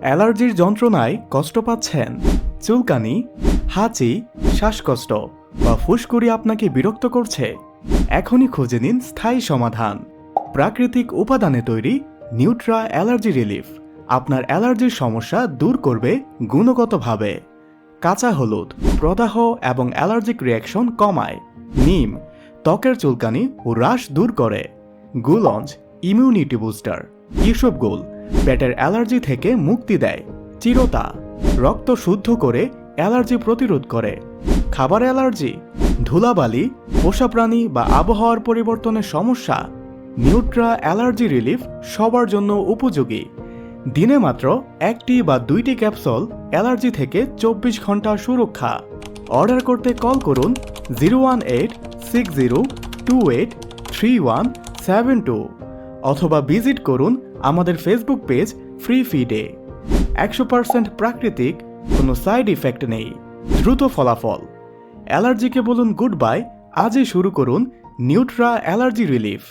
অ্যালার্জির যন্ত্রণায় কষ্ট পাচ্ছেন? চুলকানি, হাঁচি, শ্বাসকষ্ট বা ফুসকুড়ি আপনাকে বিরক্ত করছে? এখনই খুঁজে নিন স্থায়ী সমাধান। প্রাকৃতিক উপাদানে তৈরি নিউট্রা অ্যালার্জি রিলিফ আপনার অ্যালার্জির সমস্যা দূর করবে গুণগতভাবে। কাঁচা হলুদ প্রদাহ এবং অ্যালার্জিক রিয়াকশন কমায়। নিম ত্বকের চুলকানি ও হ্রাস দূর করে। গুলঞ্চ ইমিউনিটি বুস্টার। ইসবগুল পেটের অ্যালার্জি থেকে মুক্তি দেয়। চিরতা রক্ত শুদ্ধ করে অ্যালার্জি প্রতিরোধ করে। খাবার অ্যালার্জি, ধুলাবালি, পোষা প্রাণী বা আবহাওয়ার পরিবর্তনের সমস্যা? নিউট্রা অ্যালার্জি রিলিফ সবার জন্য উপযোগী। দিনে মাত্র 1টি বা 2টি ক্যাপসুল অ্যালার্জি থেকে 24 ঘন্টা সুরক্ষা। অর্ডার করতে কল করুন 01860283172 অথবা ভিজিট করুন আমাদের ফেসবুক পেজ ফ্রি ফিডে। 100% প্রাকৃতিক, কোনো সাইড ইফেক্ট নেই, দ্রুত ফলাফল। অ্যালার্জিকে বলুন গুড বাই। আজই শুরু করুন নিউট্রা অ্যালার্জি রিলিফ।